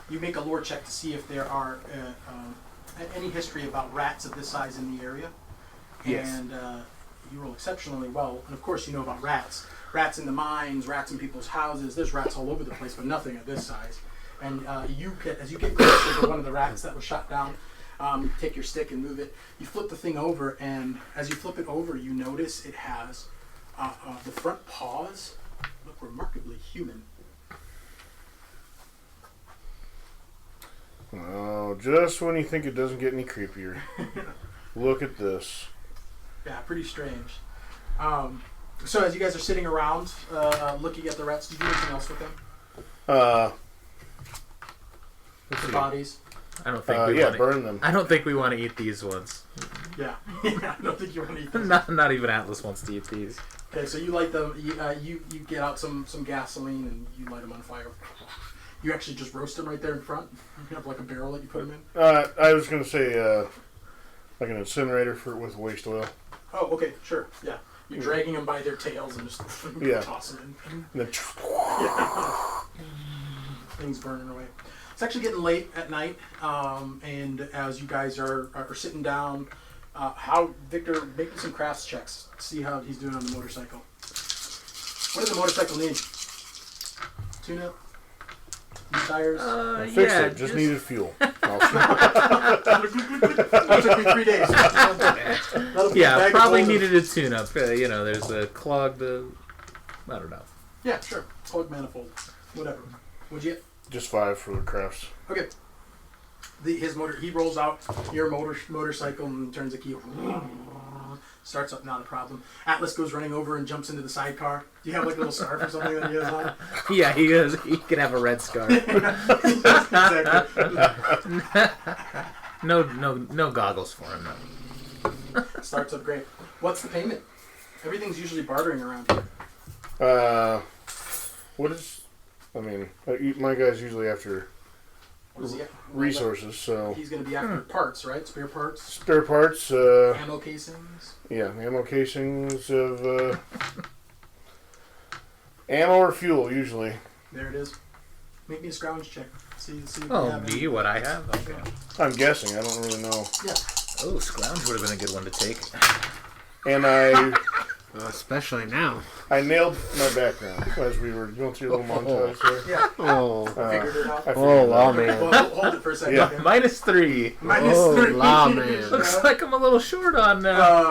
You make a lore check to see if there are any history about rats of this size in the area. Yes. And you roll exceptionally well. And of course, you know about rats. Rats in the mines, rats in people's houses. There's rats all over the place, but nothing at this size. And as you get closer to one of the rats that was shot down, you take your stick and move it. You flip the thing over, and as you flip it over, you notice it has the front paws look remarkably human. Oh, just when you think it doesn't get any creepier. Look at this. Yeah, pretty strange. So as you guys are sitting around looking at the rats, do you do anything else with them? The bodies? I don't think we want to burn them. I don't think we want to eat these ones. Yeah. I don't think you want to eat them. Not even Atlas wants to eat these. Okay, so you light them. You get out some gasoline and you light them on fire. You actually just roast them right there in front. You have like a barrel that you put them in. I was gonna say like an incinerator with waste oil. Oh, okay, sure, yeah. You're dragging them by their tails and just toss them in. And then Things burning away. It's actually getting late at night, and as you guys are sitting down, Victor, make some crafts checks. See how he's doing on the motorcycle. What does the motorcycle need? Tune-up? New tires? I fixed it. Just needed fuel. That took me 3 days. Yeah, probably needed a tune-up. There's a clogged. I don't know. Yeah, sure. Plug manifold. Whatever. What'd you get? Just 5 for the crafts. Okay. He rolls out your motorcycle and turns the key. Starts up, not a problem. Atlas goes running over and jumps into the sidecar. Do you have like a little scarf or something that he has on? Yeah, he goes. He can have a red scarf. No goggles for him though. Starts up great. What's the payment? Everything's usually bartering around here. My guy's usually after What is he at? resources, so He's going to be after parts, right? Spare parts? spare parts, Ammo casings? yeah, ammo casings of ammo or fuel usually. There it is. Make me a scrounge check. See if you Oh, have me? any. What I have? Okay. I'm guessing. I don't really know. Yeah. Oh, scrounge would have been a good one to take. And I especially now. nailed my background as we were going through a little montage there. Yeah. Oh. Figured it out. I figured Oh, it law out. man. Well, hold it for a second. Yeah. Okay. -3. Minus Oh, 3. law man. Looks like I'm a little short on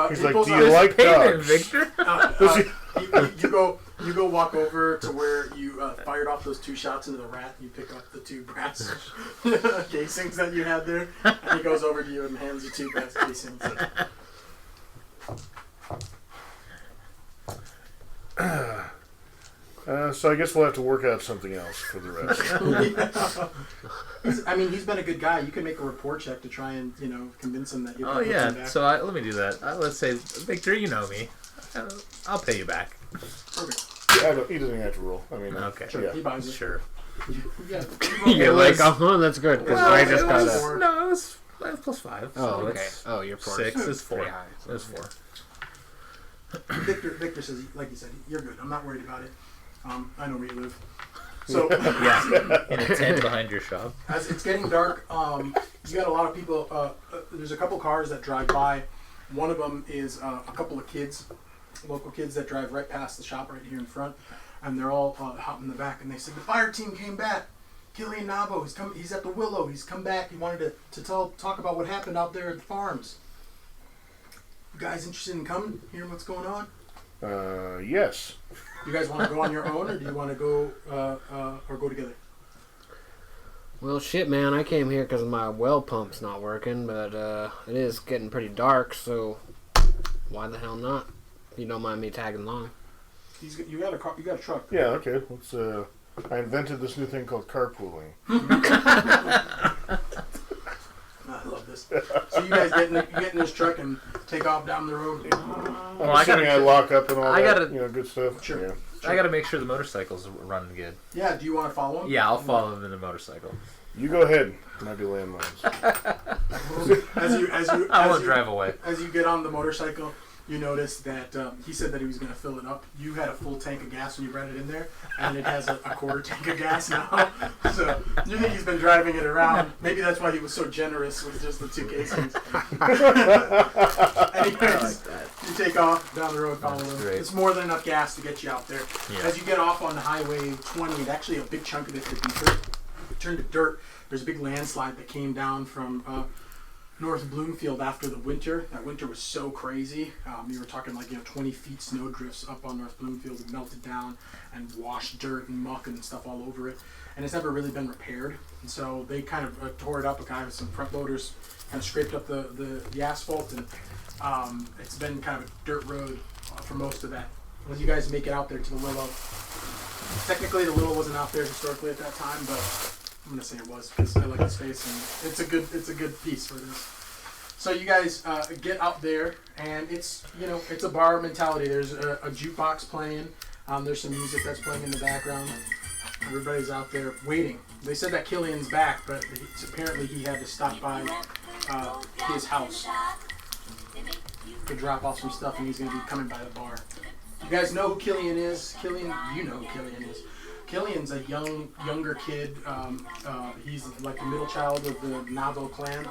He's It like, pulls do out you his like payment, dogs? Victor. You go walk over to where you fired off those 2 shots into the rat. You pick up the 2 brass casings that you had there. And he goes over to you and hands you 2 brass casings. So I guess we'll have to work out something else for the rest. He's been a good guy. You can make a rapport check to try and convince him that you. Oh yeah. So let me do that. Let's say, Victor, you know me. I'll pay you back. Perfect. He doesn't even have to roll. I mean, Okay. Sure. Yeah. He buys it. Sure. Yeah. You're Like, like, oh, that's good. Because well, I it just got was, a... no, it was +5. Oh, so okay. it's Oh, you're 6 is 4. pretty high. It's 4. Victor says, like you said, you're good. I'm not worried about it. I know where you live. So Yeah. In a tent behind your shop. as it's getting dark, you got a lot of people. There's a couple cars that drive by. One of them is a couple of kids, local kids that drive right past the shop right here in front, and they're all hopping in the back. And they said the fire team came back. Killian Nabo, he's at the Willow. He's come back. He wanted to talk about what happened out there at the farms. You guys interested in coming, hearing what's going on? Yes. You guys want to go on your own, or do you want to go or go together? Well, shit, man. I came here because my well pump's not working, but it is getting pretty dark, so why the hell not? If you don't mind me tagging along. You got a car, you got a truck. Yeah. Okay. Let's. I invented this new thing called carpooling. I love this. So you guys get in this truck and take off down the road. Well, I lock up and all I that. gotta- Good stuff. Sure. Yeah. I got to make sure the motorcycle's running good. Yeah. Do you want to follow him? Yeah, I'll follow him in the motorcycle. You go ahead. Might be landmines. As you I won't drive away. As you get on the motorcycle, you notice that he said that he was going to fill it up. You had a full tank of gas when you brought it in there, and it has a quarter tank of gas now. So you think he's been driving it around. Maybe that's why he was so generous with just the 2 casings. Anyways, you take off down the road, follow them. It's more than enough gas to get you out there. Yeah. As you get off on Highway 20, and actually a big chunk of it could be turned to dirt. There's a big landslide that came down from North Bloomfield after the winter. That winter was so crazy. You were talking 20 feet snow drifts up on North Bloomfield. It melted down and washed dirt and muck and stuff all over it. And it's never really been repaired. And so they kind of tore it up. A guy with some front loaders kind of scraped up the asphalt, and it's been kind of a dirt road for most of that. When you guys make it out there to the Willow, technically the Willow wasn't out there historically at that time, but I'm gonna say it was because I like the space and it's a good piece for this. So you guys get out there, and it's a bar mentality. There's a jukebox playing. There's some music that's playing in the background. Everybody's out there waiting. They said that Killian's back, but apparently he had to stop by his house to drop off some stuff, and he's gonna be coming by the bar. You guys know who Killian is? You know who Killian is. Killian's a younger kid. He's like the middle child of the Navajo clan,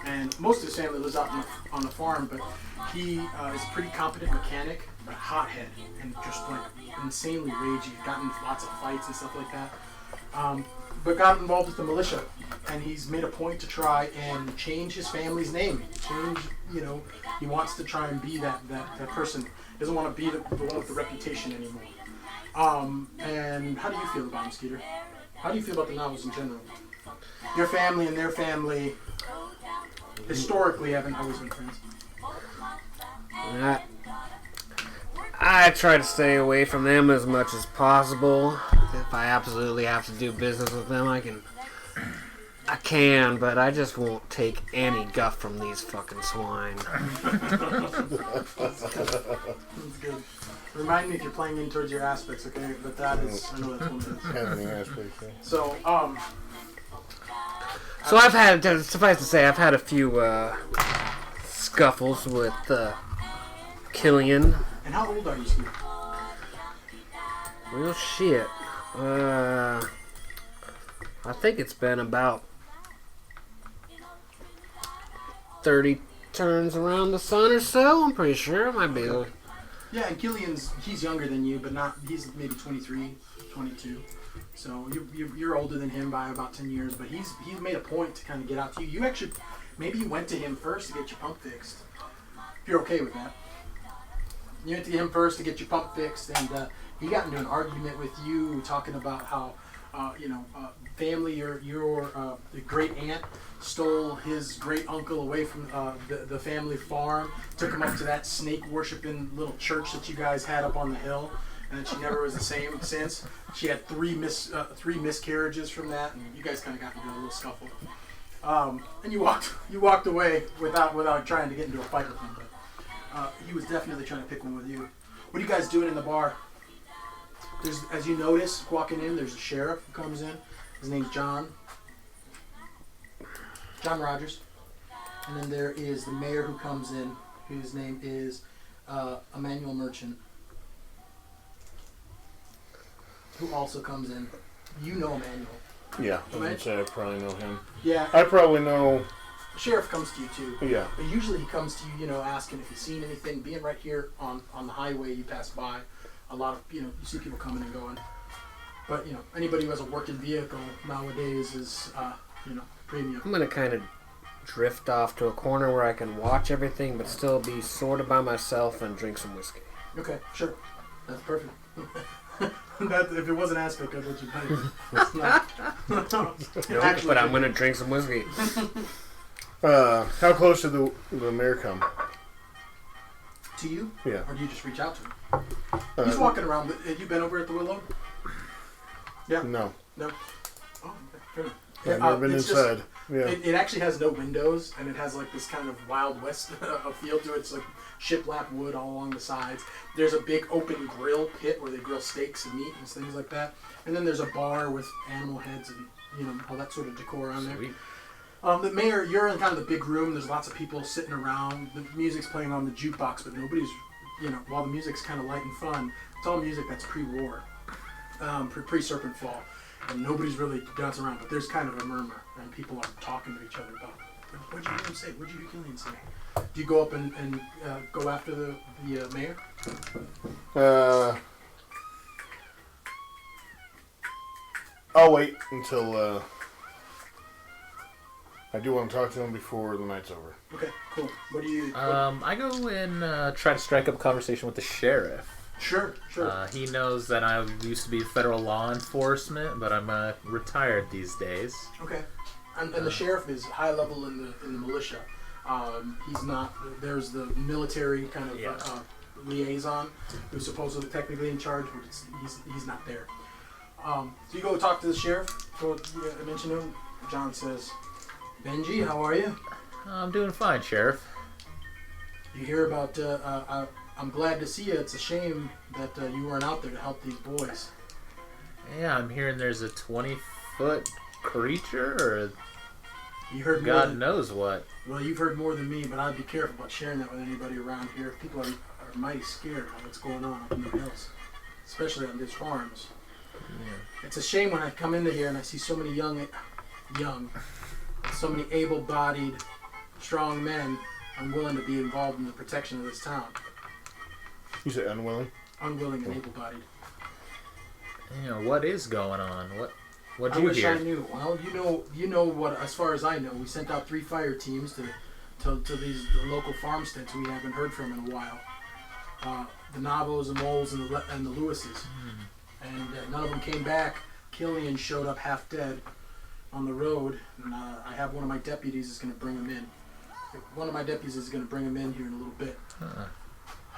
and most of his family lives out on the farm. But he is a pretty competent mechanic, but a hothead and just insanely ragey. Gotten into lots of fights and stuff like that. But got involved with the militia, and he's made a point to try and change his family's name. He wants to try and be that person. He doesn't want to be the one with the reputation anymore. And how do you feel about him, Skeeter? How do you feel about the novels in general? Your family and their family historically haven't always been friends. I try to stay away from them as much as possible. If I absolutely have to do business with them, I can, but I just won't take any guff from these fucking swine. That's good. Remind me if you're playing in towards your aspects, okay? But that is, I know that's one of it. Having aspects, yeah. So, So I've had, suffice to say, I've had a few scuffles with Killian. And how old are you, Steve? Real shit. I think it's been about 30 turns around the sun or so. I'm pretty sure it might be. Yeah, and he's younger than you, but he's maybe 23, 22. So you're older than him by about 10 years, but he's made a point to kind of get out to you. Maybe you went to him first to get your pump fixed. If you're okay with that. You went to him first to get your pump fixed, and he got into an argument with you talking about how, family, your great aunt stole his great uncle away from the family farm, took him up to that snake worshiping little church that you guys had up on the hill, and that she never was the same since. She had three miscarriages from that, and you guys kind of got into a little scuffle. And you walked away without trying to get into a fight with him. But he was definitely trying to pick one with you. What are you guys doing in the bar? As you notice, walking in, there's a sheriff who comes in. His name's John Rogers. And then there is the mayor who comes in, whose name is Emmanuel Merchant, who also comes in. You know Emmanuel. Yeah, I would say I probably know him. Yeah. I probably know. The sheriff comes to you too. Yeah. But usually he comes to you, asking if you've seen anything. Being right here on the highway, you pass by a lot of, you see people coming and going. But, anybody who has a working vehicle nowadays is, premium. I'm going to kind of drift off to a corner where I can watch everything but still be sort of by myself and drink some whiskey. Okay, sure. That's perfect. If it was an aspect, I'd let you play it. It's not. Actually, but I'm going to drink some whiskey. How close did the mayor come? To you? Yeah. Or do you just reach out to him? He's walking around. Have you been over at the Willow? Yeah? No. Oh, okay. Fair enough. I've never been inside. It actually has no windows, and it has like this kind of Wild West feel to it. It's like shiplap wood all along the sides. There's a big open grill pit where they grill steaks and meat and things like that. And then there's a bar with animal heads and all that sort of decor on there. Sweet. The mayor, you're in kind of the big room. There's lots of people sitting around. The music's playing on the jukebox, but nobody's, while the music's kind of light and fun, it's all music that's pre-war, pre-Serpent Fall, and nobody's really dancing around. But there's kind of a murmur, and people are talking to each other about, what'd you hear him say? What'd you hear Killian say? Do you go up and go after the mayor? I'll wait until I do want to talk to him before the night's over. Okay, cool. What do you... I go and try to strike up a conversation with the sheriff. Sure. He knows that I used to be federal law enforcement, but I'm retired these days. Okay. And the sheriff is high level in the militia. He's not... There's the military kind of liaison who's supposedly technically in charge, but he's not there. So you go talk to the sheriff. Go mention him. John says, Benji, how are you? I'm doing fine, Sheriff. You hear about... I'm glad to see you. It's a shame that you weren't out there to help these boys. Yeah, I'm hearing there's a 20-foot creature, or you heard God knows what. Well, you've heard more than me, but I'd be careful about sharing that with anybody around here. People are mighty scared of what's going on up in the hills, especially on these farms. Yeah. It's a shame when I come into here and I see so many young, so many able-bodied, strong men unwilling to be involved in the protection of this town. You say unwilling? Unwilling and able-bodied. What is going on? What'd you I wish hear? I knew. Well, you know what. As far as I know, we sent out 3 fire teams to these local farmsteads we haven't heard from in a while. The Navos, the Moles, and the Lewises. And none of them came back. Killian showed up half dead on the road, and I have one of my deputies is going to bring him in. One of my deputies is going to bring him in here in a little bit.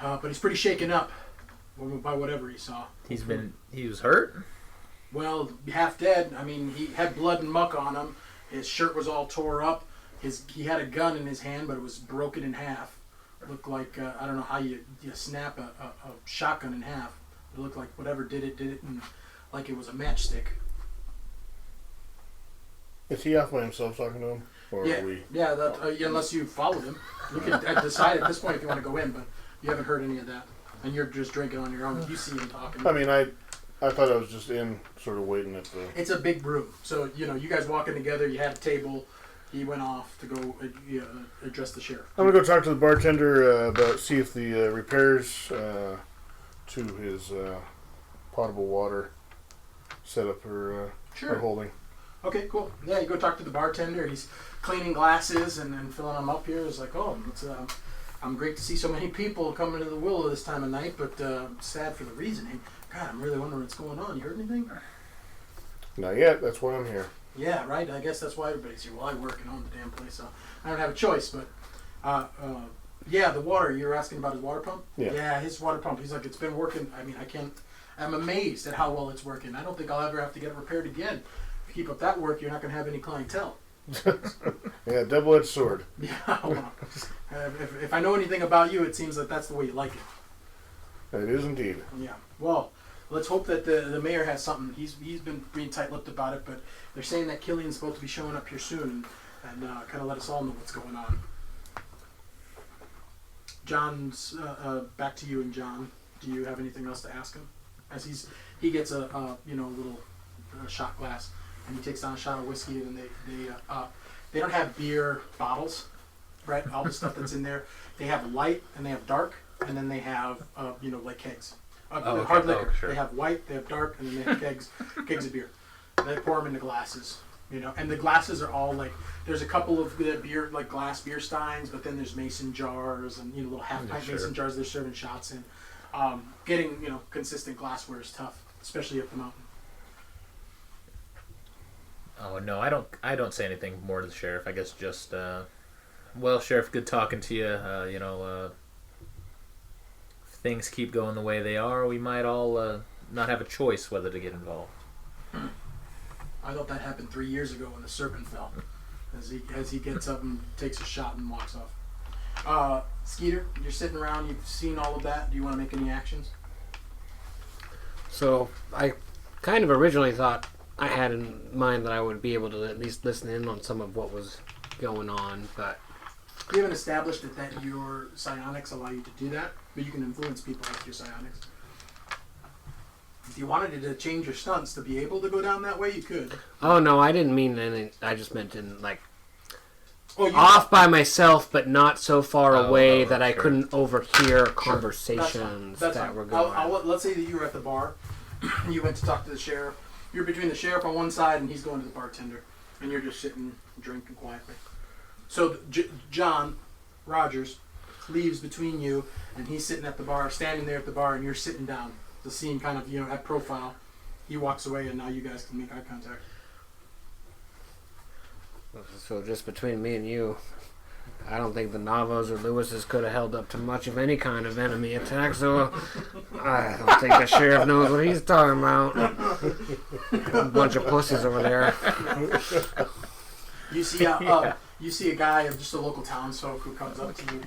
But he's pretty shaken up by whatever he saw. He was hurt? Well, half dead. I mean, he had blood and muck on him. His shirt was all tore up. He had a gun in his hand, but it was broken in half. It looked like, I don't know how you snap a shotgun in half. It looked like whatever did it and like it was a matchstick. Is he off by himself talking to him? Or yeah, are we... unless you followed him. You can decide at this point if you want to go in, but you haven't heard any of that. And you're just drinking on your own. You see him talking. I mean, I thought I was just in sort of waiting at the... It's a big room. So, you guys walking together, you had a table. He went off to go address the sheriff. I'm going to go talk to the bartender about see if the repairs to his potable water setup are holding. Okay, cool. Yeah, you go talk to the bartender. He's cleaning glasses and filling them up here. It's like, I'm great to see so many people coming to the Willow this time of night, but sad for the reasoning. God, I'm really wondering what's going on. You heard anything? Not yet. That's why I'm here. Yeah, right. I guess that's why everybody's here. Well, I work and own the damn place, so I don't have a choice. But the water. You're asking about his water pump? Yeah. Yeah, his water pump. He's like, it's been working. I mean, I'm amazed at how well it's working. I don't think I'll ever have to get it repaired again. If you keep up that work, you're not going to have any clientele. Yeah, double-edged sword. Yeah. Well, if I know anything about you, it seems that that's the way you like it. It is indeed. Yeah. Well, let's hope that the mayor has something. He's been being tight-lipped about it, but they're saying that Killian's supposed to be showing up here soon and kind of let us all know what's going on. John's back to you and John. Do you have anything else to ask him? As he gets a little shot glass and he takes down a shot of whiskey and they don't have beer bottles, right? All the stuff that's in there. They have light and they have dark, and then they have like kegs. Hard liquor. Sure. They have white, they have dark, and then they have kegs of beer. They pour them into glasses, and the glasses are all like, there's a couple of beer, like glass beer steins, but then there's mason jars and little half-pint mason jars they're serving shots in. Getting consistent glassware is tough, especially up the mountain. Oh no, I don't say anything more to the sheriff. I guess just well, Sheriff, good talking to you. If things keep going the way they are, we might all not have a choice whether to get involved. I thought that happened 3 years ago when the serpent fell. As he gets up and takes a shot and walks off. Skeeter, you're sitting around. You've seen all of that. Do you want to make any actions? So I kind of originally thought I had in mind that I would be able to at least listen in on some of what was going on, but We haven't established that your psionics allow you to do that, but you can influence people with your psionics. If you wanted to change your stunts to be able to go down that way, you could. oh no, I didn't mean anything. I just meant in like Oh, you off by myself, but not so far away that I sure. couldn't overhear That's conversations fine. that were going. Let's say that you were at the bar, you went to talk to the sheriff. You're between the sheriff on one side and he's going to the bartender, and you're just sitting drinking quietly. So John Rogers leaves between you, and he's sitting at the bar, standing there at the bar, and you're sitting down. The scene kind of, at profile. He walks away, and now you guys can make eye contact. So just between me and you, I don't think the Navas or Lewises could have held up to much of any kind of enemy attack, so I don't think the sheriff knows what he's talking about. A bunch of pussies over there. You see a guy, just a local townsfolk, who comes up to you,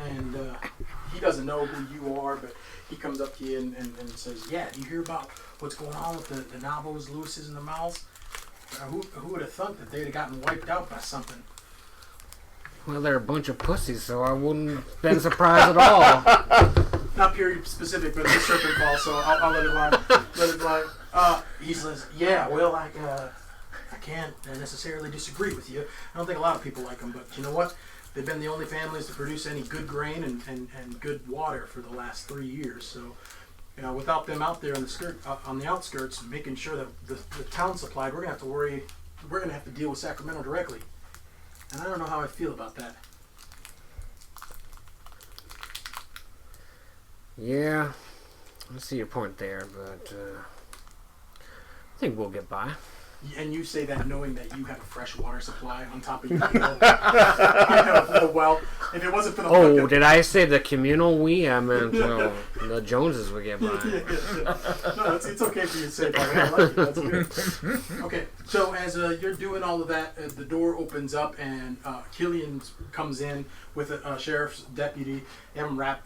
and he doesn't know who you are, but he comes up to you and says, "Yeah, do you hear about what's going on with the Navos, Lewises, and the Mals? Who would have thought that they'd have gotten wiped out by something?" Well, they're a bunch of pussies, so I wouldn't have been surprised at all. Not period specific, but it's a serpent call, so I'll let it lie. Let it lie. He says, "Yeah, well, I can't necessarily disagree with you. I don't think a lot of people like them, but you know what? They've been the only families to produce any good grain and good water for the last 3 years. So, without them out there on the outskirts, making sure that the town supplied, we're gonna have to worry. We're gonna have to deal with Sacramento directly, and I don't know how I feel about that." Yeah, I see your point there, but I think we'll get by. And you say that knowing that you have a fresh water supply on top of your hill. Well, if it wasn't for the Oh, did I say the communal we? I meant the Joneses would get by. No, it's okay for you to say that. I like it. That's good. Okay, so as you're doing all of that, the door opens up and Killian comes in with a sheriff's deputy.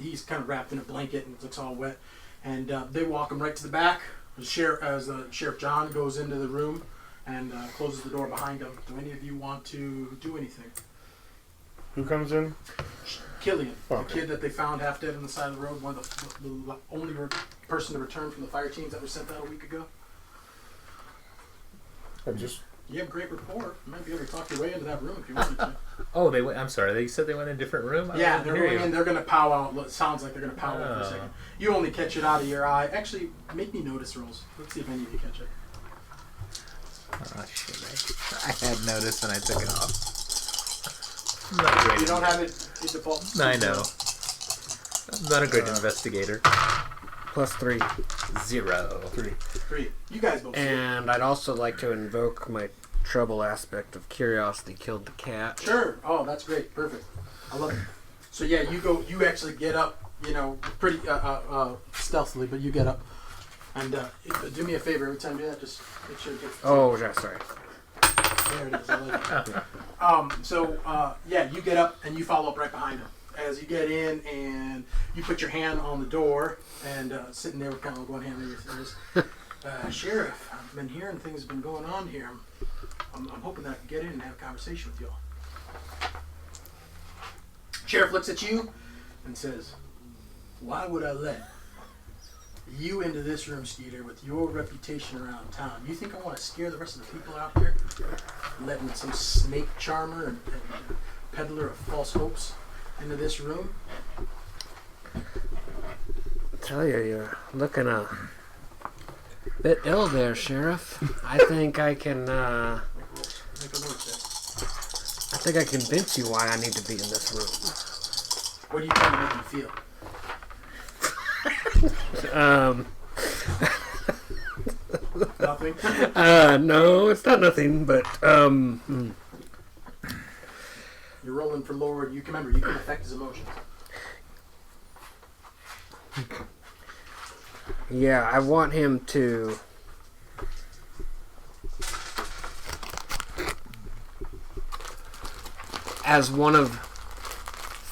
He's kind of wrapped in a blanket and looks all wet. And they walk him right to the back. Sheriff John goes into the room and closes the door behind him. Do any of you want to do anything? Who comes in? Killian, Okay. the kid that they found half dead on the side of the road, one of the only person to return from the fire teams that were sent out a week ago. You have great rapport. You might be able to talk your way into that room if you wanted to. Oh, I'm sorry. They said they went in a different room. Yeah, they're going in. They're going to pow out. It sounds like they're going to pow out for a second. You only catch it out of your eye. Actually, make me notice rolls. Let's see if any of you catch it. Oh shit! I had noticed and I took it off. I'm not great. You don't have it in default. I know. I'm not a great investigator. +3. 0. 3. You guys both. And I'd also like to invoke my trouble aspect of curiosity killed the cat. Sure. Oh, that's great. Perfect. I love it. So yeah, you actually get up, pretty stealthily, but you get up. And do me a favor, every time you do that, just make sure it gets... Oh, yeah, sorry. There it is. I like it. You get up and you follow up right behind him. As you get in and you put your hand on the door and sitting there with kind of like one hand in your face, Sheriff, I've been hearing things have been going on here. I'm hoping that I can get in and have a conversation with y'all. Sheriff looks at you and says, "Why would I let you into this room, Skeeter, with your reputation around town? You think I want to scare the rest of the people out here? Letting some snake charmer and peddler of false hopes into this room?" I tell you, you're looking a bit ill there, Sheriff. I think I can, Make a note there. I think I convince you why I need to be in this room. What are you trying to make me feel? Nothing? No, it's not nothing, but, You're rolling for Lord. You can remember, you can affect his emotions. yeah, I want him to...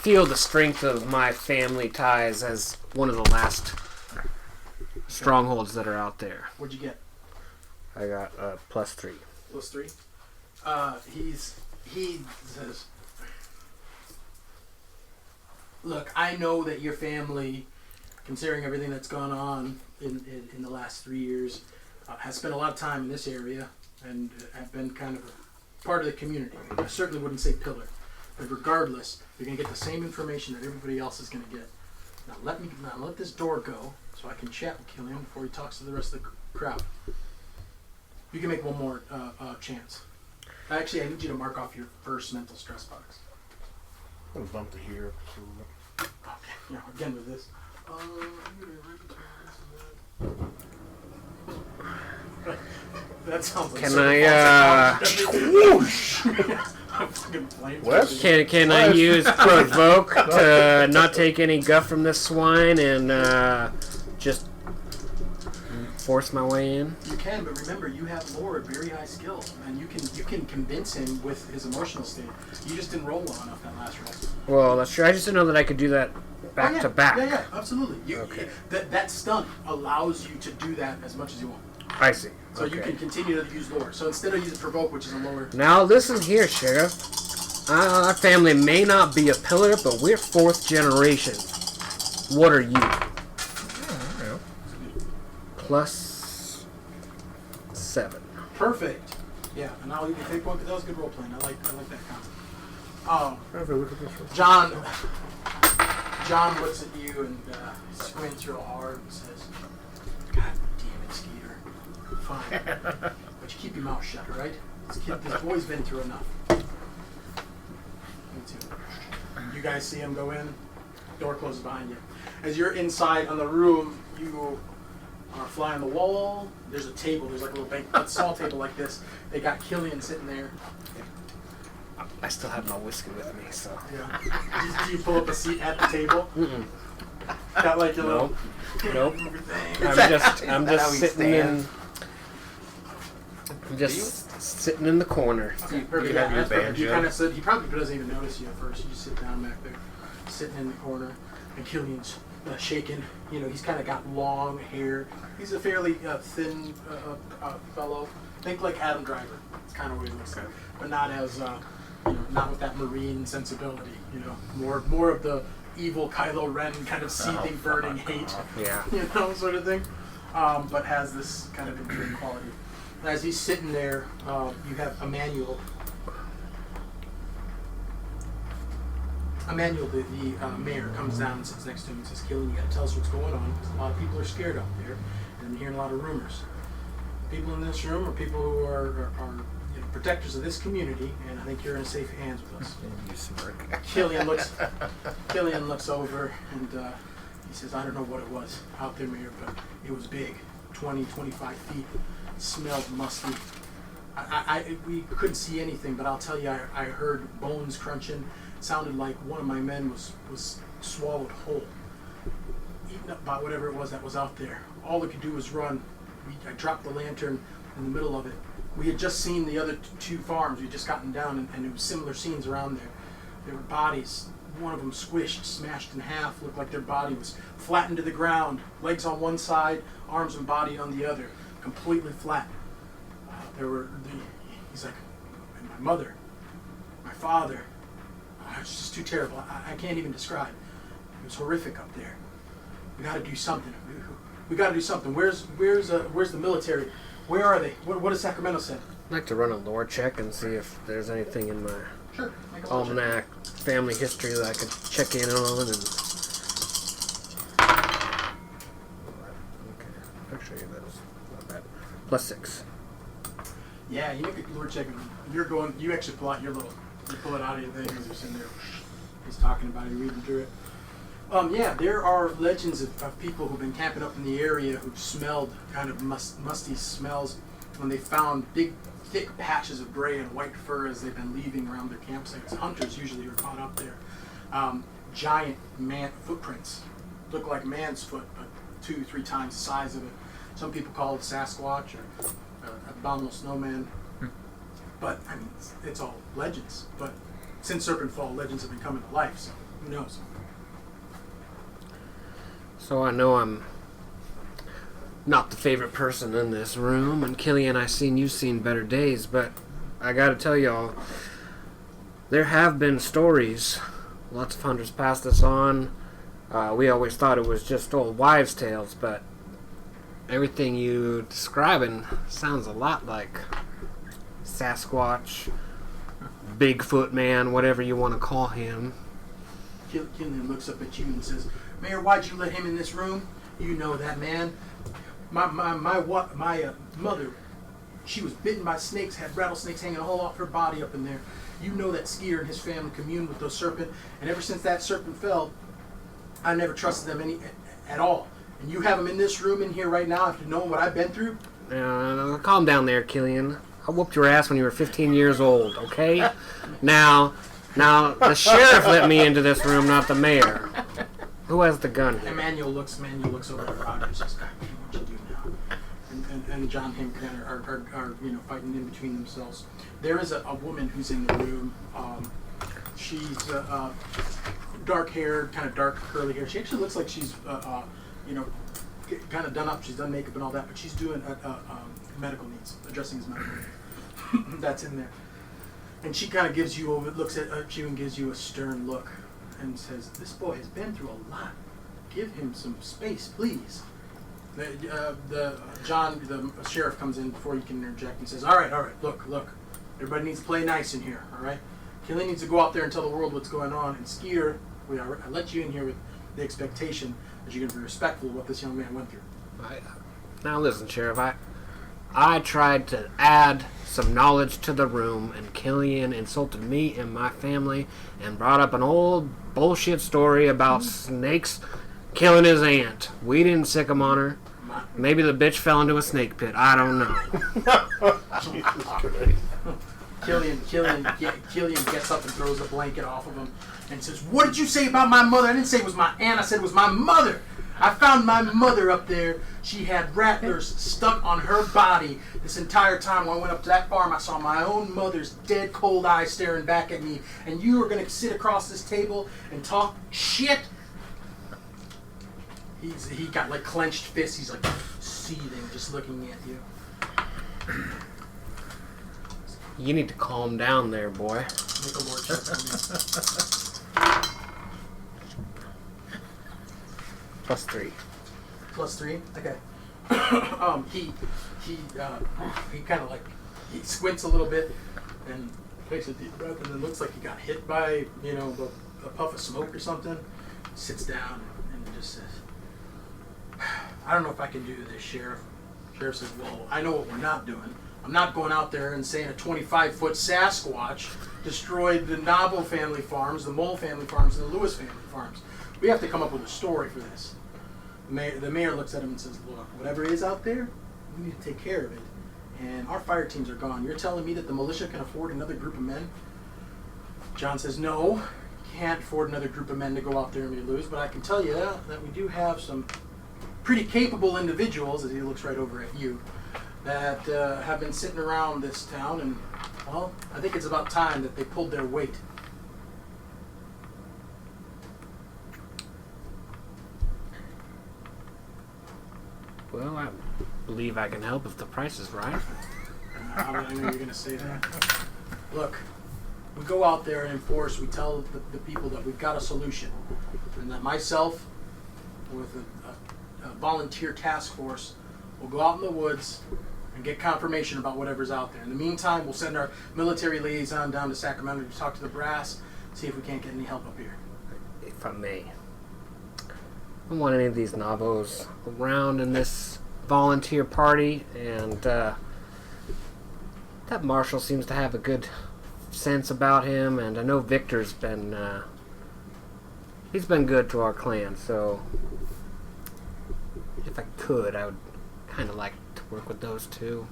feel the strength of my family ties as one of the last strongholds that are out there. What'd you get? I got +3. +3. he says, "Look, I know that your family, considering everything that's gone on in the last 3 years, has spent a lot of time in this area and have been kind of a part of the community. I certainly wouldn't say pillar, but regardless, you're going to get the same information that everybody else is going to get. Now let this door go so I can chat with Killian before he talks to the rest of the crowd. You can make one more chance. Actually, I need you to mark off your first mental stress box." I'm gonna bump the heat up just a little bit. Okay, yeah, again with this. That sounds like Can Wes? Can I use provoke to not take any guff from this swine and just force my way in? You can, but remember, you have lore at very high skill, and you can convince him with his emotional state. You just didn't roll well enough that last roll. Well, that's true. I just didn't know that I could do that back to back. Yeah, absolutely. Okay. That stunt allows you to do that as much as you want. I see. So you can continue to use lore. So instead of using provoke, which is a lower. Now listen here, Sheriff. Our family may not be a pillar, but we're 4th generation. What are you? Plus 7. Perfect. Yeah, and I'll even take one because that was good role playing. I like that comment. Have a look at this one. John looks at you and squints real hard and says, "God damn it, Skeeter. Fine. But you keep your mouth shut, all right? This boy's been through enough." Me too. You guys see him go in. Door closes behind you. As you're inside on the room, you are fly on the wall. There's a table. There's like a little a small table like this. They got Killian sitting there. I still have my whiskey with me, so. Yeah. Do you pull up a seat at the table? Mm-mm. Got like your little. Nope. I'm just sitting in. I'm just sitting in the corner. Okay, perfect. You have your Perfect. You banjo. kind of sit. He probably doesn't even notice you at first. You just sit down back there, sitting in the corner, and Killian's shaking. You know, he's kind of got long hair. He's a fairly thin fellow. Think like Adam Driver. It's kind of what he looks like, but not as not with that marine sensibility. You know, more of the evil Kylo Ren kind of seething, burning hate. Yeah. You know, sort of thing. But has this kind of endearing quality. As he's sitting there, you have Emmanuel. Emmanuel, the mayor, comes down and sits next to him and says, "Killian, you got to tell us what's going on, because a lot of people are scared out there, and I'm hearing a lot of rumors. People in this room are people who are protectors of this community, and I think you're in safe hands with us." You smirk. Killian looks over and he says, "I don't know what it was out there, Mayor, but it was big, 20, 25 feet. Smelled musty. We couldn't see anything, but I'll tell you, I heard bones crunching. Sounded like one of my men was swallowed whole, eaten up by whatever it was that was out there. All we could do was run. I dropped the lantern in the middle of it. We had just seen the other 2 farms. We'd just gotten down, and it was similar scenes around there. There were bodies. One of them squished, smashed in half. Looked like their body was flattened to the ground. Legs on one side, arms and body on the other. Completely flat. He's like, and my mother, my father. It's just too terrible. I can't even describe. It was horrific up there. We got to do something. We got to do something. Where's the military? Where are they? What does Sacramento say? I'd like to run a lore check and see if there's anything in my Sure. Make a lore check. almanac family history that I could check in on. And okay, actually that's not bad. Plus 6. Yeah, you make a lore check. And you actually pull out your little. You pull it out of your thing as you're sitting there. He's talking about it, reading through it. Yeah, there are legends of people who've been camping up in the area who've smelled kind of musty smells when they found big, thick patches of gray and white fur as they've been leaving around their campsites. Hunters usually are caught up there. Giant man footprints. Look like man's foot, but 2-3 times the size of it. Some people call it Sasquatch or abominable snowman. But, I mean, it's all legends. But since Serpent Fall, legends have been coming to life, so who knows? So I know I'm not the favorite person in this room, and Killian, you've seen better days, but I gotta tell y'all, There have been stories. Lots of hunters passed this on. We always thought it was just old wives' tales, but everything you describing sounds a lot like Sasquatch, Bigfoot man, whatever you want to call him. Killian looks up at you and says, Mayor, why'd you let him in this room? You know that man. My mother, she was bitten by snakes, had rattlesnakes hanging all off her body up in there. You know that Skier and his family communed with those serpent, and ever since that serpent fell, I never trusted them at all. And you have them in this room in here right now after knowing what I've been through? Calm down there, Killian. I whooped your ass when you were 15 years old, okay? Now, the sheriff let me into this room, not the mayor. Who has the gun here? Emmanuel looks over at Roger and says, God, what you do now? And John and Him are fighting in between themselves. There is a woman who's in the room. She's dark-haired, kind of dark curly hair. She actually looks like she's kind of done up. She's done makeup and all that, but she's doing medical needs, addressing his medical needs. That's in there. And she kind of looks at you and gives you a stern look and says, "This boy has been through a lot. Give him some space, please." The sheriff comes in before you can interject and says, all right, look. Everybody needs to play nice in here, all right? Killian needs to go out there and tell the world what's going on. And Skier, I let you in here with the expectation that you're going to be respectful of what this young man went through. Now listen, Sheriff, I tried to add some knowledge to the room, and Killian insulted me and my family and brought up an old bullshit story about snakes killing his aunt. We didn't sick him on her. Maybe the bitch fell into a snake pit. I don't know. Jesus Christ. Killian gets up and throws a blanket off of him and says, "What did you say about my mother?" "I didn't say it was my aunt. I said it was my mother. I found my mother up there. She had rattlers stuck on her body this entire time. When I went up to that farm, I saw my own mother's dead, cold eyes staring back at me. And you are going to sit across this table and talk shit?" He got like clenched fists. He's like seething, just looking at you. You need to calm down there, boy. Make a lord check for me. +3. +3? Okay. He kind of like, he squints a little bit and takes a deep breath, and then looks like he got hit by, a puff of smoke or something. Sits down and just says, "I don't know if I can do this, Sheriff." Sheriff says, "Well, I know what we're not doing. I'm not going out there and saying a 25-foot Sasquatch destroyed the Nabo family farms, the Mole family farms, and the Lewis family farms. We have to come up with a story for this." The mayor looks at him and says, "Look, whatever is out there, we need to take care of it. And our fire teams are gone. You're telling me that the militia can afford another group of men?" John says, "No, can't afford another group of men to go out there and we lose, but I can tell you that we do have some pretty capable individuals," as he looks right over at you, "that have been sitting around this town, and, well, I think it's about time that they pulled their weight." Well, I believe I can help if the price is right. I know you're going to say that. Look, we go out there and enforce. We tell the people that we've got a solution, and that myself, with a volunteer task force, will go out in the woods and get confirmation about whatever's out there. In the meantime, we'll send our military liaison down to Sacramento to talk to the brass, see if we can't get any help up here. If I may. I don't want any of these Nabos around in this volunteer party, and that Marshall seems to have a good sense about him, and I know Victor's been he's been good to our clan, so if I could, I would kind of like to work with those two.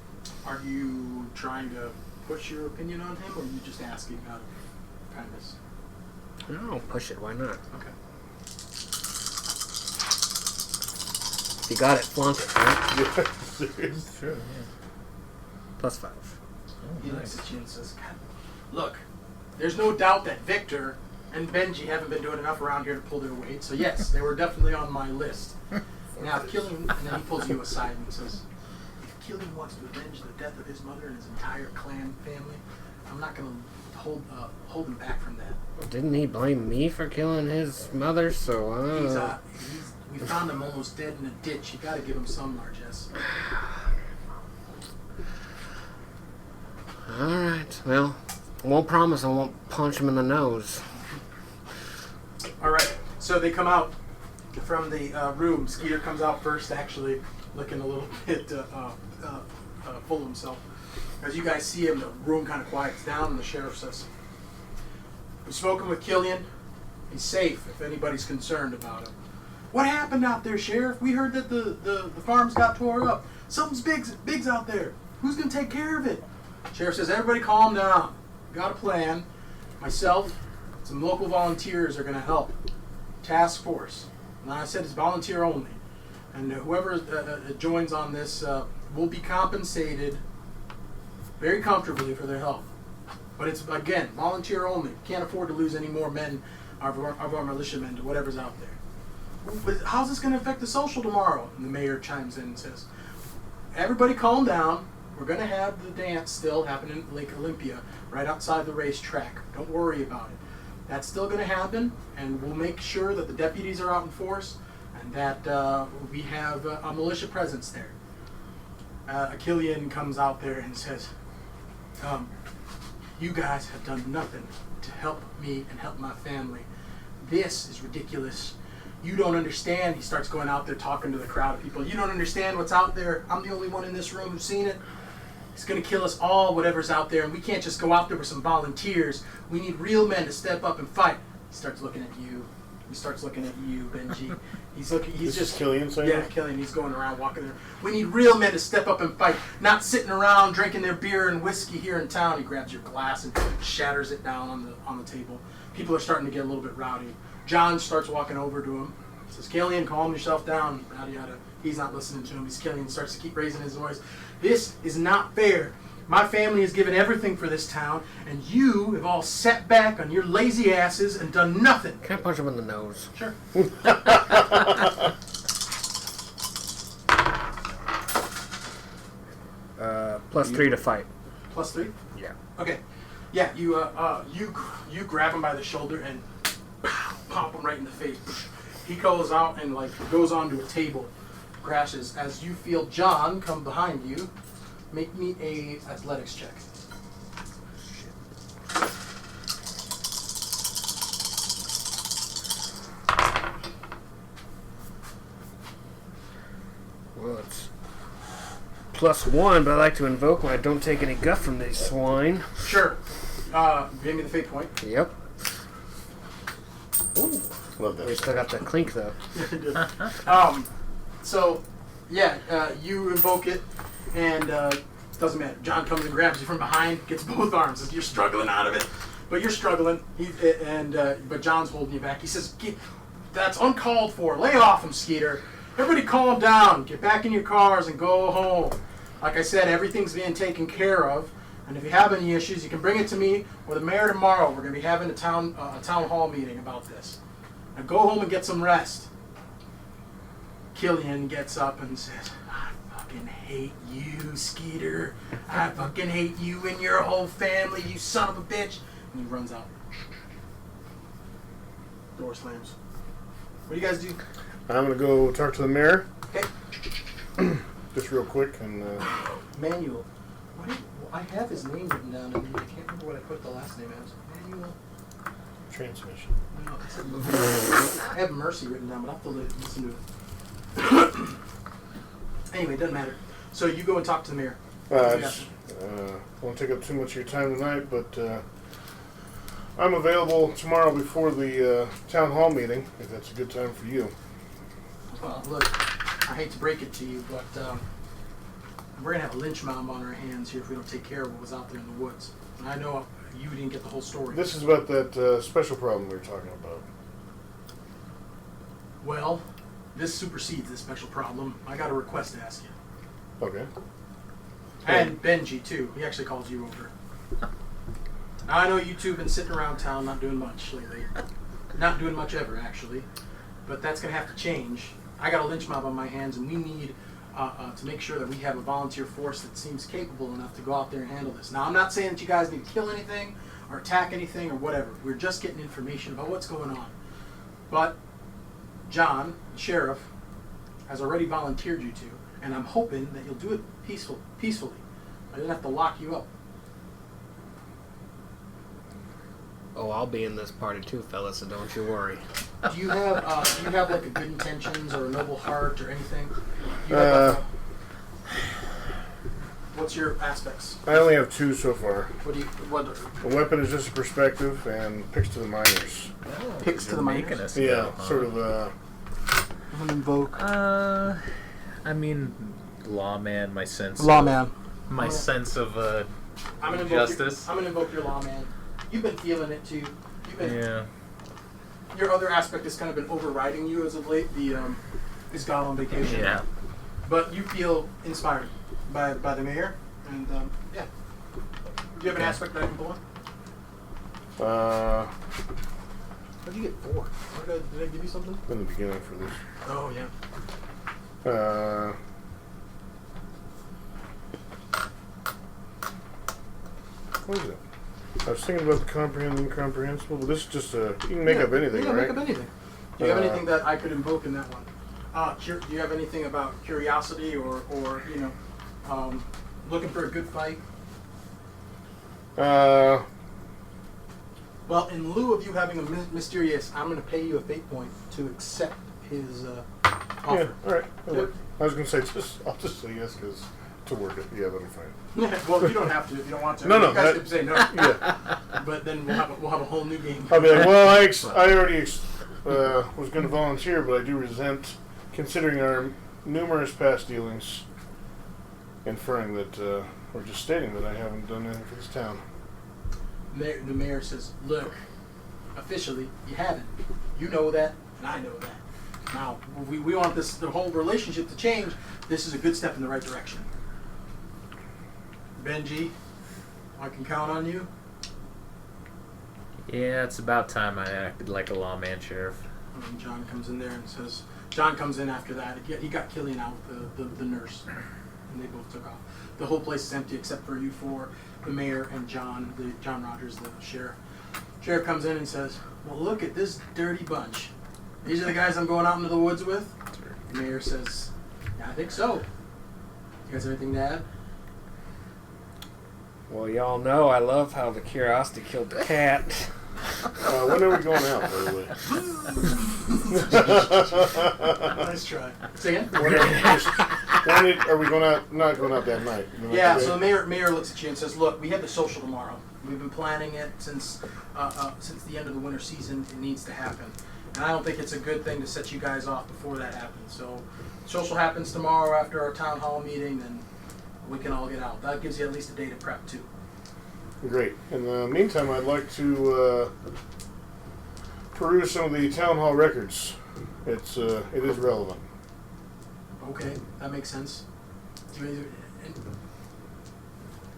Are you trying to push your opinion on him, or are you just asking out of kindness? No, push it, why not? Okay. You got it, flunk it, right? It's true. +5. He looks at you and says, "God, look, there's no doubt that Victor and Benji haven't been doing enough around here to pull their weight, so yes, they were definitely on my list. Now, if Killian," and then he pulls you aside and says, "if Killian wants to avenge the death of his mother and his entire clan family, I'm not going to hold him back from that. Didn't he blame me for killing his mother? So, We found him almost dead in a ditch. You got to give him some largesse. Alright, well, I won't promise I won't punch him in the nose. All right, so they come out from the room. Skeeter comes out first, actually, looking a little bit full of himself. As you guys see him, the room kind of quiets down, and the sheriff says, "We've spoken with Killian. He's safe if anybody's concerned about him." "What happened out there, Sheriff? We heard that the farms got tore up. Something's big's out there. Who's going to take care of it?" Sheriff says, "Everybody calm down. Got a plan. Myself, some local volunteers are going to help. Task force. And I said it's volunteer only. And whoever joins on this will be compensated very comfortably for their help. But it's, again, volunteer only. Can't afford to lose any more men of our militiamen to whatever's out there." "But how's this going to affect the social tomorrow?" And the mayor chimes in and says, "Everybody calm down. We're going to have the dance still happening at Lake Olympia, right outside the racetrack. Don't worry about it. That's still going to happen, and we'll make sure that the deputies are out in force and that we have a militia presence there." Killian comes out there and says, "You guys have done nothing to help me and help my family. This is ridiculous. You don't understand." He starts going out there talking to the crowd of people. "You don't understand what's out there. I'm the only one in this room who's seen it. It's going to kill us all, whatever's out there, and we can't just go out there with some volunteers. We need real men to step up and fight." He starts looking at you. He starts looking at you, Benji. He's looking. He's This just is Killian saying yeah, that? Killian. He's going around walking there. "We need real men to step up and fight, not sitting around drinking their beer and whiskey here in town." He grabs your glass and shatters it down on the table. People are starting to get a little bit rowdy. John starts walking over to him. He says, "Killian, calm yourself down." Yada yada. He's not listening to him. Killian starts to keep raising his voice. "This is not fair. My family has given everything for this town, and you have all sat back on your lazy asses and done nothing." Can I punch him in the nose? Sure. +3 to fight. +3? Yeah. Okay. Yeah, you grab him by the shoulder and pop him right in the face. He goes out and goes onto a table, crashes. As you feel John come behind you, make me a athletics check. Well, it's +1, but I like to invoke when I don't take any guff from these swine. Sure. Give me the fate point. Yep. Ooh, love We that. still got the clink, though. So, yeah, you invoke it, and doesn't matter. John comes and grabs you from behind, gets both arms as you're struggling out of it. But you're struggling, but John's holding you back. He says, "That's uncalled for. Lay off him, Skeeter. Everybody calm down. Get back in your cars and go home. Like I said, everything's being taken care of. And if you have any issues, you can bring it to me or the mayor tomorrow. We're going to be having a town hall meeting about this. Now go home and get some rest." Killian gets up and says, "I fucking hate you, Skeeter. I fucking hate you and your whole family, you son of a bitch." And he runs out. Door slams. What do you guys do? I'm going to go talk to the mayor, Okay. just real quick, and Manuel. I have his name written down, and I can't remember what I put the last name as. Manuel. transmission. No, I have Mercy written down, but I'll have to listen to it. Anyway, it doesn't matter. So you go and talk to the mayor. I just won't take up too much of your time tonight, but I'm available tomorrow before the town hall meeting, if that's a good time for you. Well, look, I hate to break it to you, but we're going to have a lynch mob on our hands here if we don't take care of what was out there in the woods. And I know you didn't get the whole story. This is about that special problem we were talking about. Well, this supersedes this special problem. I got a request to ask you. Okay. And Benji, too. He actually called you over. Now, I know you two have been sitting around town not doing much lately. Not doing much ever, actually. But that's going to have to change. I got a lynch mob on my hands, and we need to make sure that we have a volunteer force that seems capable enough to go out there and handle this. Now, I'm not saying that you guys need to kill anything or attack anything or whatever. We're just getting information about what's going on. But John, the sheriff, has already volunteered you to, and I'm hoping that you'll do it peacefully. I didn't have to lock you up. Oh, I'll be in this party too, fellas, so don't you worry. Do you have like a good intentions or a noble heart or anything? What's your aspects? I only have 2 so far. What? A weapon is just a perspective, and picks to the minors. Picks to the making minors? us Yeah, go, huh? sort of. I'm gonna invoke. I mean, lawman. My sense. Lawman. My sense of I'm gonna justice. I'm gonna invoke your lawman. You've been feeling it too. Yeah. Your other aspect has kind of been overriding you as of late. Is God on vacation? Yeah. But you feel inspired by the mayor, and yeah. Do you have an aspect that I can pull on? How'd you get 4? Did I give you something? In the beginning for this. Oh yeah. What is it? I was thinking about the comprehend and incomprehensible, but this is just you can make up anything, you can right? make up anything. Do you have anything that I could invoke in that one? Do you have anything about curiosity or looking for a good fight? Uh, Well, in lieu of you having a mysterious, I'm going to pay you a fate point to accept his offer. yeah, all right. Yep. I was gonna say I'll just say yes because to work it. Yeah, that'll be fine. Well, you don't have to if you don't want to. No, you guys that- can say no. Yeah. But then we'll have a whole new game. I'll be like, well, I already was going to volunteer, but I do resent, considering our numerous past dealings, inferring that, or just stating that I haven't done anything for this town. The mayor says, "Look, officially, you haven't. You know that, and I know that. Now, we want the whole relationship to change. This is a good step in the right direction. Benji, I can count on you." Yeah, it's about time I acted like a lawman, Sheriff. And John comes in there and says, John comes in after that. He got Killian out with the nurse, and they both took off. The whole place is empty except for you four, the mayor and John Rogers, the sheriff. Sheriff comes in and says, "Well, look at this dirty bunch. These are the guys I'm going out into the woods with?" The mayor says, "Yeah, I think so. You guys have anything to add?" Well, y'all know I love how the curiosity killed the cat. When are we going out, by the way? Nice try. Say again? Are we going out? Not going out that night. Yeah, so the mayor looks at you and says, "Look, we have the social tomorrow. We've been planning it since the end of the winter season. It needs to happen. And I don't think it's a good thing to set you guys off before that happens. So social happens tomorrow after our town hall meeting, and we can all get out. That gives you at least a day to prep, too." Great. In the meantime, I'd like to peruse some of the town hall records. It is relevant. Okay, that makes sense.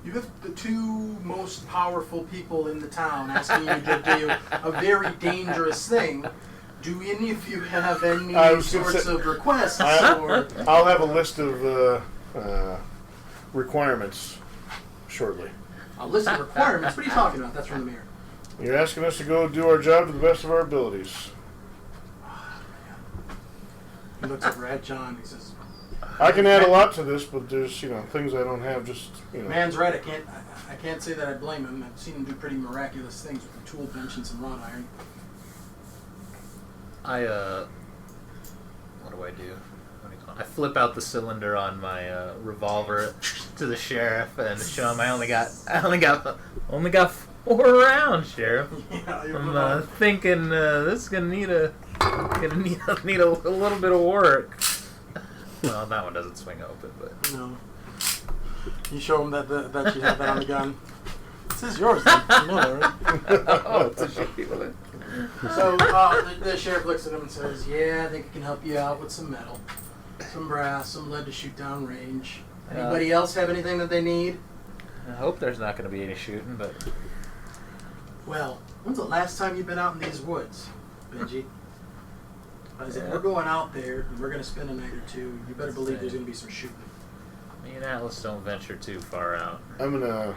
You have the two most powerful people in the town asking you to do a very dangerous thing. Do any of you have any sorts of requests? I'll have a list of requirements shortly. A list of requirements? What are you talking about? That's from the mayor. You're asking us to go do our job to the best of our abilities. He looks over at John. He says, I can add a lot to this, but there's things I don't have. Just "Man's right. I can't say that I blame him. I've seen him do pretty miraculous things with a tool bench and some wrought iron." What do I do? I flip out the cylinder on my revolver to the sheriff and show him I only got 4 rounds, Sheriff. Yeah, I'm thinking this is gonna need a little bit of work. Well, that one doesn't swing open, but no. You show him that you have that on the gun. This is yours. Then. You know that, right? oh, it's a shitty. So the sheriff looks at him and says, "Yeah, I think I can help you out with some metal, some brass, some lead to shoot down range. Anybody else have anything that they need?" I hope there's not going to be any shooting, but "Well, when's the last time you've been out in these woods, Benji? Because if we're going out there and we're going to spend a night or two, you better believe there's going to be some shooting." me and Atlas don't venture too far out. I'm gonna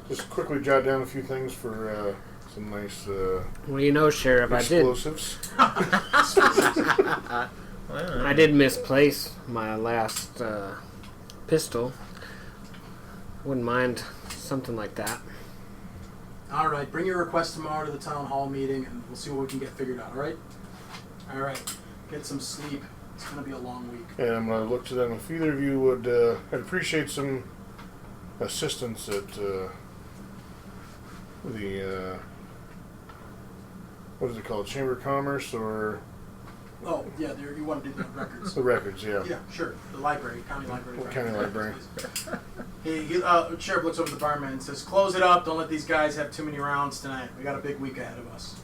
just quickly jot down a few things for some nice Well, you know, Sheriff, explosives. I did misplace my last pistol. Wouldn't mind something like that. All right, bring your request tomorrow to the town hall meeting, and we'll see what we can get figured out. All right. All right. Get some sleep. It's gonna be a long week. And I'm going to look to them. If either of you would, I'd appreciate some assistance at the, what is it called, Chamber of Commerce or Oh yeah, you want to do the records? the records? Yeah. Yeah, sure. The library, county library. County library. Sheriff looks over the barman and says, "Close it up. Don't let these guys have too many rounds tonight. We got a big week ahead of us."